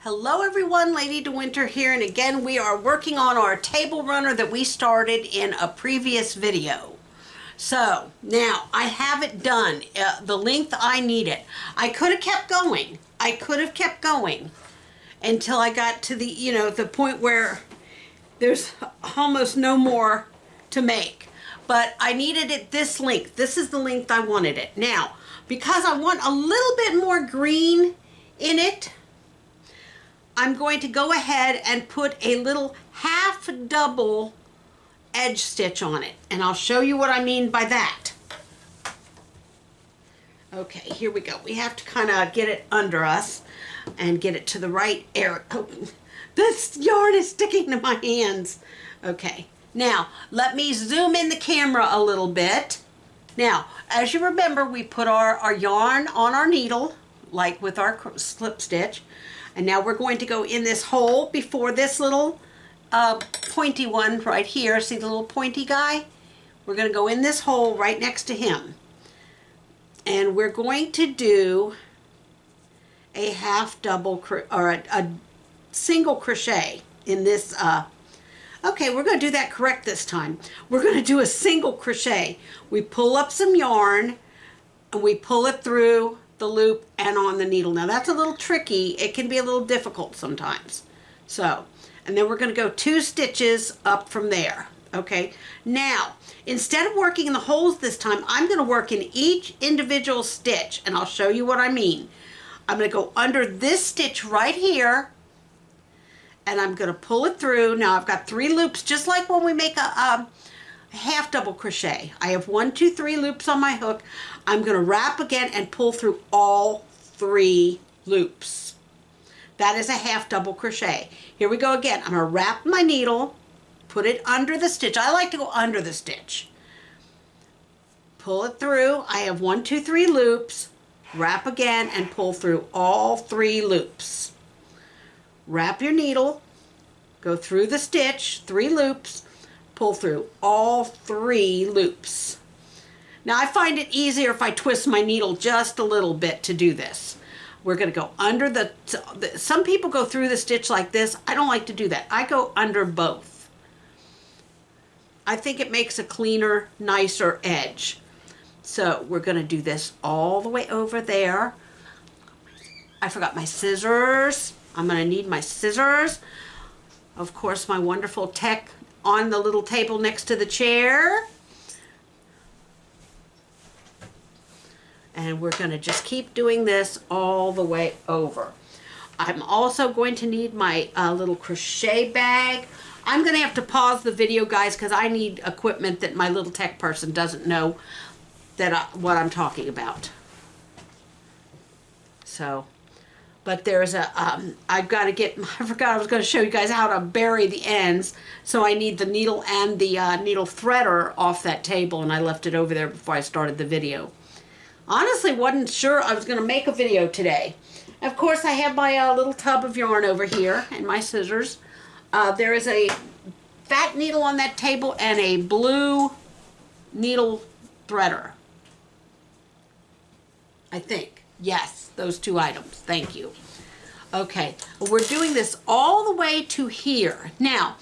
Hello everyone, Lady De Winter here, and again we are working on our table runner that we started in a previous video. So now I have it done, the length I need it. I could have kept going. Until I got to the point where there's almost no more to make. But I needed it this length. This is the length I wanted it. Now, because I want a little bit more green in it, I'm going to go ahead and put a little half double edge stitch on it. And I'll show you what I mean by that. Okay, here we go. We have to kind of get it under us and get it to the right area. Oh, this yarn is sticking to my hands. Okay, now let me zoom in the camera a little bit. Now, as you remember, we put our yarn on our needle, like with our slip stitch. And now we're going to go in this hole before this little pointy one right here. See the little pointy guy? We're going to go in this hole right next to him. And we're going to do a half double or a single crochet in this. Okay, we're going to do that correct this time. We're going to do a single crochet. We pull up some yarn and we pull it through the loop and on the needle. Now that's a little tricky. It can be a little difficult sometimes. So, and then we're going to go 2 stitches up from there. Okay, now instead of working in the holes this time, I'm going to work in each individual stitch, and I'll show you what I mean. I'm going to go under this stitch right here, and I'm going to pull it through. Now I've got 3 loops, just like when we make a half double crochet. I have 1, 2, 3 loops on my hook. I'm going to wrap again and pull through all 3 loops. That is a half double crochet. Here we go again. I'm going to wrap my needle, put it under the stitch. I like to go under the stitch. Pull it through. I have 1, 2, 3 loops. Wrap again and pull through all 3 loops. Wrap your needle, go through the stitch, 3 loops, pull through all 3 loops. Now I find it easier if I twist my needle just a little bit to do this. We're going to go under some people go through the stitch like this. I don't like to do that. I go under both. I think it makes a cleaner, nicer edge. So we're going to do this all the way over there. I forgot my scissors. I'm going to need my scissors. Of course, my wonderful tech on the little table next to the chair. And we're going to just keep doing this all the way over. I'm also going to need my little crochet bag. I'm going to have to pause the video, guys, because I need equipment that my little tech person doesn't know that what I'm talking about. So, but there's a, I've got to get, I forgot I was going to show you guys how to bury the ends. So I need the needle and the needle threader off that table, and I left it over there before I started the video. Honestly, wasn't sure I was going to make a video today. Of course, I have my little tub of yarn over here and my scissors. There is a fat needle on that table and a blue needle threader. I think. Yes, those 2 items. Thank you. Okay, we're doing this all the way to here. Now,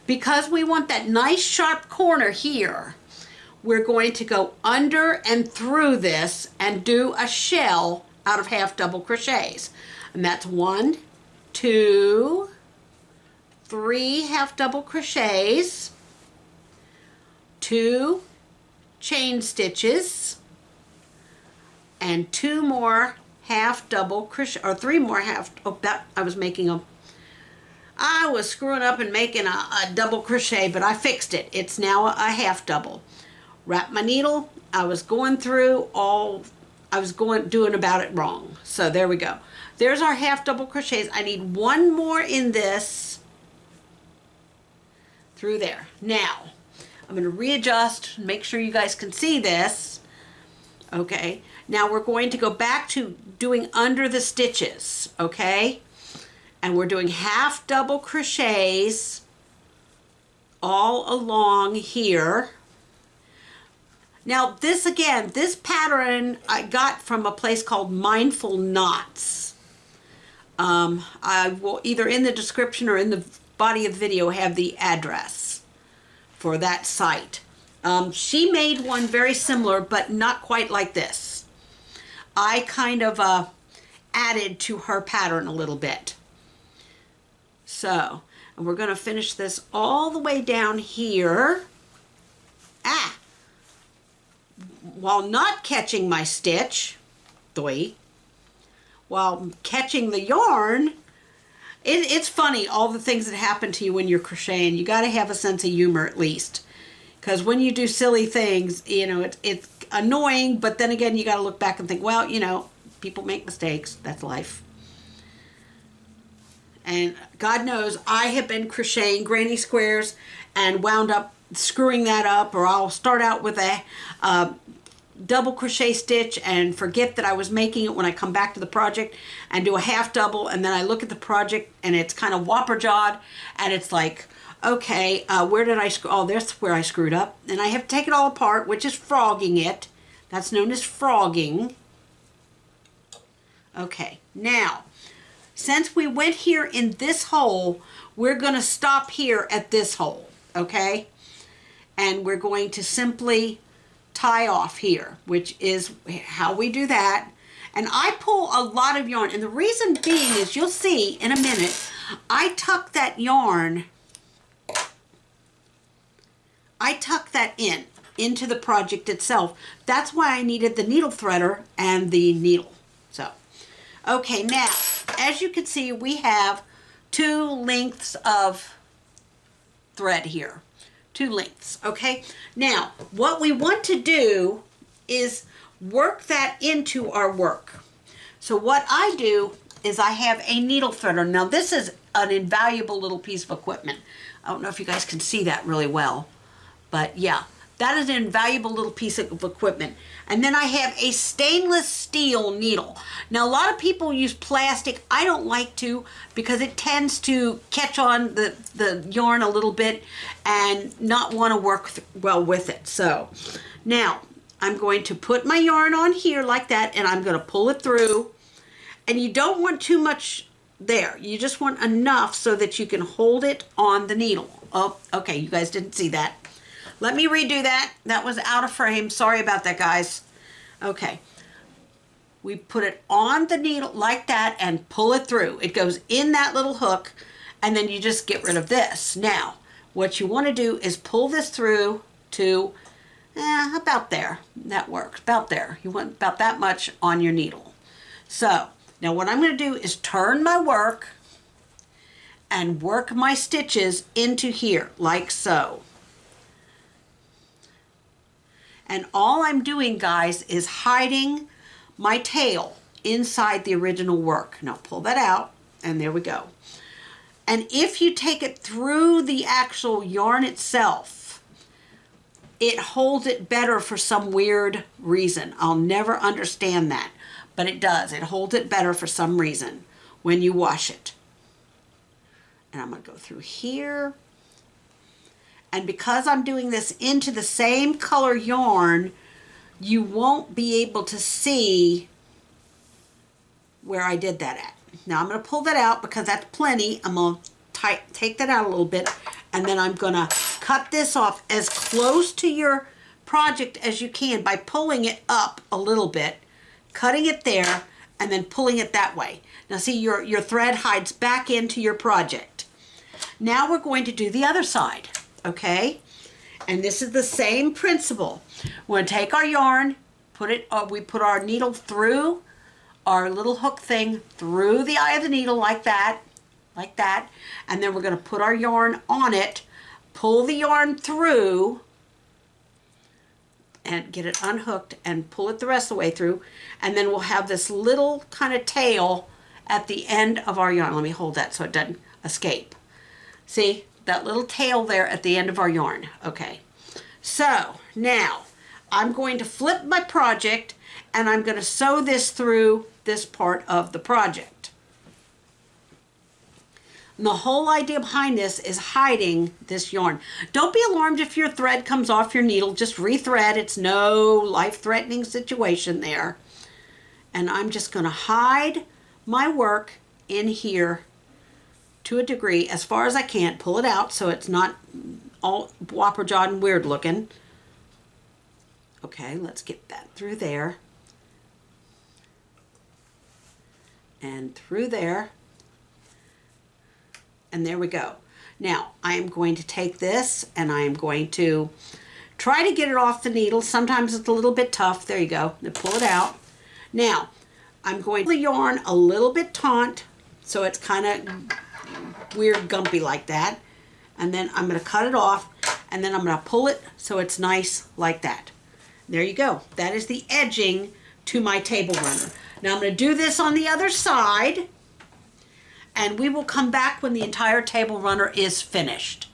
because we want that nice sharp corner here, we're going to go under and through this and do a shell out of half double crochets. And that's 1, 2, 3 half double crochets, 2 chain stitches, and 2 more half double crochet, or 3 more half, oh, that I was screwing up and making a double crochet, but I fixed it. It's now a half double. Wrap my needle. I was going through doing about it wrong. So there we go. There's our half double crochets. I need 1 more in this through there. Now, I'm going to readjust, make sure you guys can see this. Okay. Now we're going to go back to doing under the stitches. Okay. And we're doing half double crochets all along here. Now this pattern I got from a place called Mindful Knots. I will either in the description or in the body of the video have the address for that site. She made one very similar, but not quite like this. I kind of added to her pattern a little bit. So, and we're going to finish this all the way down here. While not catching my stitch, while catching the yarn. It's funny, all the things that happen to you when you're crocheting. You got to have a sense of humor at least. Because when you do silly things, you know, it's annoying, but then again, you got to look back and think, well, you know, people make mistakes. That's life. And God knows I have been crocheting granny squares and wound up screwing that up, or I'll start out with a double crochet stitch and forget that I was making it when I come back to the project and do a half double, and then I look at the project and it's kind of whopper jawed and it's like, okay, where did I screw? Oh, there's where I screwed up, and I have to take it all apart, which is frogging it. That's known as frogging. Okay, now since we went here in this hole, we're going to stop here at this hole, okay? And we're going to simply tie off here, which is how we do that. And I pull a lot of yarn, and the reason being is, you'll see in a minute, I tuck that yarn, I tuck that into the project itself. That's why I needed the needle threader and the needle. So, okay, now, as you can see, we have 2 lengths of thread here. 2 lengths, okay? Now, what we want to do is work that into our work. So what I do is I have a needle threader. Now, this is an invaluable little piece of equipment. I don't know if you guys can see that really well, but yeah, that is an invaluable little piece of equipment. And then I have a stainless steel needle. Now, a lot of people use plastic. I don't like to, because it tends to catch on the yarn a little bit and not want to work well with it. So now I'm going to put my yarn on here like that, and I'm going to pull it through. And you don't want too much there. You just want enough so that you can hold it on the needle. Oh, okay, you guys didn't see that. Let me redo that. That was out of frame. Sorry about that, guys. Okay. We put it on the needle like that and pull it through. It goes in that little hook, and then you just get rid of this. Now, what you want to do is pull this through to about there. That works. About there. You want about that much on your needle. So, now what I'm going to do is turn my work and work my stitches into here, like so. And all I'm doing, guys, is hiding my tail inside the original work. Now pull that out, and there we go. And if you take it through the actual yarn itself, it holds it better for some weird reason. I'll never understand that, but it does. It holds it better for some reason when you wash it. And I'm going to go through here. And because I'm doing this into the same color yarn, you won't be able to see where I did that at. Now I'm going to pull that out because that's plenty. I'm going to take that out a little bit, and then I'm going to cut this off as close to your project as you can by pulling it up a little bit, cutting it there, and then pulling it that way. Now see, your thread hides back into your project. Now we're going to do the other side. Okay, and this is the same principle. We're going to take our yarn, we put our needle through our little hook thing through the eye of the needle like that, and then we're going to put our yarn on it, pull the yarn through, and get it unhooked and pull it the rest of the way through, and then we'll have this little kind of tail at the end of our yarn. Let me hold that so it doesn't escape. See? That little tail there at the end of our yarn. Okay, so now I'm going to flip my project, and I'm going to sew this through this part of the project. And the whole idea behind this is hiding this yarn. Don't be alarmed if your thread comes off your needle. Just rethread. It's no life-threatening situation there. And I'm just going to hide my work in here to a degree, as far as I can. Pull it out so it's not all whopper jawed and weird looking. Okay, let's get that through there. And through there. And there we go. Now, I am going to take this and I am going to try to get it off the needle. Sometimes it's a little bit tough. There you go. Now pull it out. Now, I'm going to yarn a little bit taut, so it's kind of weird gumpy like that. And then I'm going to cut it off, and then I'm going to pull it so it's nice like that. There you go. That is the edging to my table runner. Now I'm going to do this on the other side, and we will come back when the entire table runner is finished.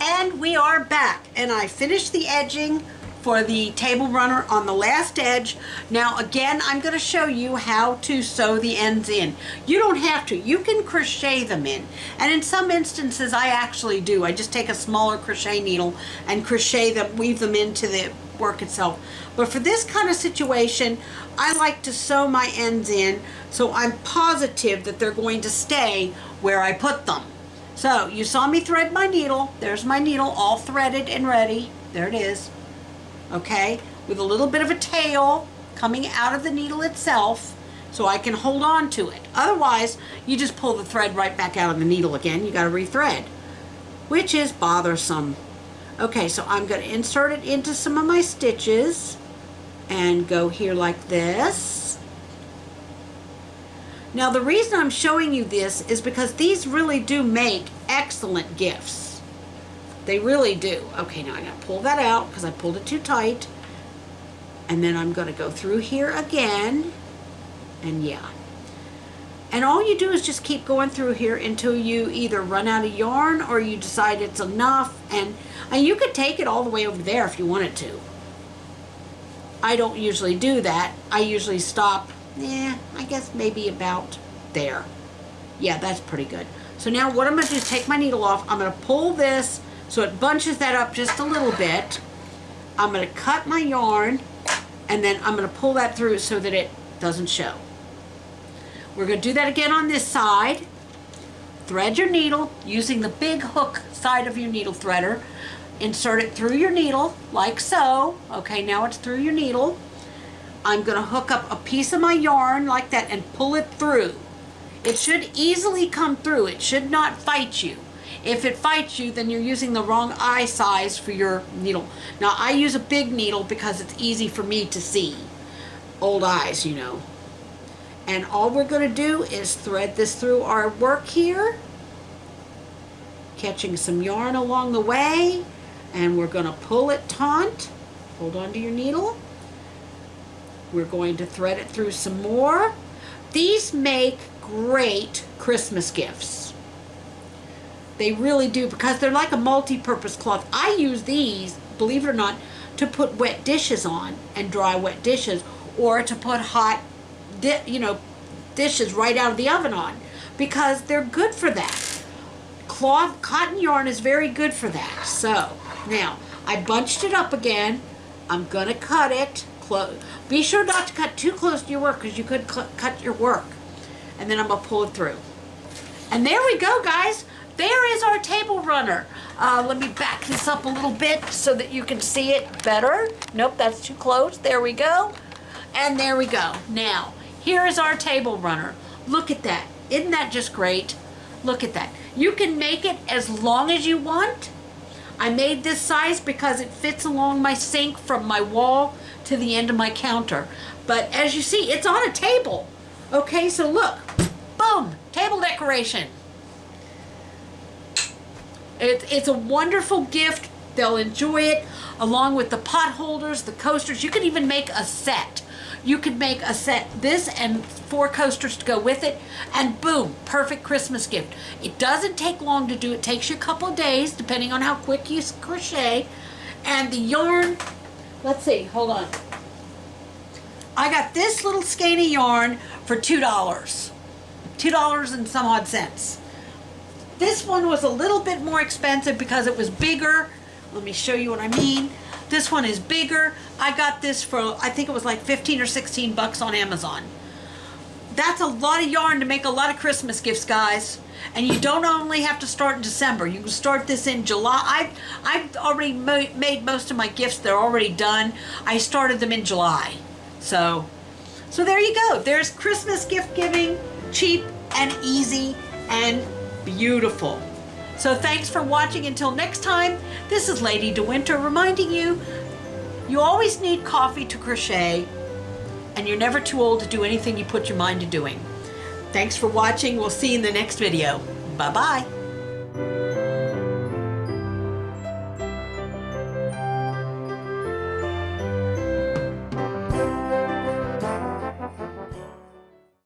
And we are back, and I finished the edging for the table runner on the last edge. Now again, I'm going to show you how to sew the ends in. You don't have to. You can crochet them in. And in some instances, I actually do. I just take a smaller crochet needle and crochet them, weave them into the work itself. But for this kind of situation, I like to sew my ends in so I'm positive that they're going to stay where I put them. So you saw me thread my needle. There's my needle all threaded and ready. There it is. Okay, with a little bit of a tail coming out of the needle itself so I can hold on to it. Otherwise, you just pull the thread right back out of the needle again. You got to rethread, which is bothersome. Okay, so I'm going to insert it into some of my stitches and go here like this. Now, the reason I'm showing you this is because these really do make excellent gifts. They really do. Okay, now I gotta pull that out because I pulled it too tight. And then I'm gonna go through here again. And yeah. And all you do is just keep going through here until you either run out of yarn or you decide it's enough. And you could take it all the way over there if you wanted to. I don't usually do that. I usually stop, I guess maybe about there. Yeah, that's pretty good. So now what I'm gonna do is take my needle off. I'm gonna pull this so it bunches that up just a little bit. I'm going to cut my yarn, and then I'm going to pull that through so that it doesn't show. We're going to do that again on this side. Thread your needle using the big hook side of your needle threader. Insert it through your needle like so. Okay, now it's through your needle. I'm going to hook up a piece of my yarn like that and pull it through. It should easily come through. It should not fight you. If it fights you, then you're using the wrong eye size for your needle. Now, I use a big needle because it's easy for me to see. Old eyes, you know. And all we're going to do is thread this through our work here, catching some yarn along the way, and we're going to pull it taut. Hold on to your needle. We're going to thread it through some more. These make great Christmas gifts. They really do, because they're like a multi-purpose cloth. I use these, believe it or not, to put wet dishes on and dry wet dishes, or to put hot, dishes right out of the oven on, because they're good for that. Cotton yarn is very good for that. So now I bunched it up again. I'm gonna cut it close. Be sure not to cut too close to your work, because you could cut your work. And then I'm gonna pull it through. And there we go, guys. There is our table runner. Let me back this up a little bit so that you can see it better. Nope, that's too close. There we go. And there we go. Now, here is our table runner. Look at that. Isn't that just great? Look at that. You can make it as long as you want. I made this size because it fits along my sink from my wall to the end of my counter. But as you see, it's on a table. Okay, so look. Boom, table decoration. It's a wonderful gift. They'll enjoy it, along with the pot holders, the coasters. You can even make a set. You could make a set, this and 4 coasters to go with it, and boom, perfect Christmas gift. It doesn't take long to do. It takes you a couple of days, depending on how quick you crochet. And the yarn, let's see, hold on. I got this little skein of yarn for $2. $2 and some odd cents. This one was a little bit more expensive because it was bigger. Let me show you what I mean. This one is bigger. I got this for, I think it was like 15 or 16 bucks on Amazon. that's a lot of yarn to make a lot of Christmas gifts, guys. And you don't only have to start in December. You can start this in July. I've already made most of my gifts. They're already done. I started them in July. So there you go. There's Christmas gift giving, cheap and easy and beautiful. So thanks for watching. Until next time, this is Lady DeWinter reminding you, you always need coffee to crochet, and you're never too old to do anything you put your mind to doing. Thanks for watching. We'll see you in the next video. Bye-bye.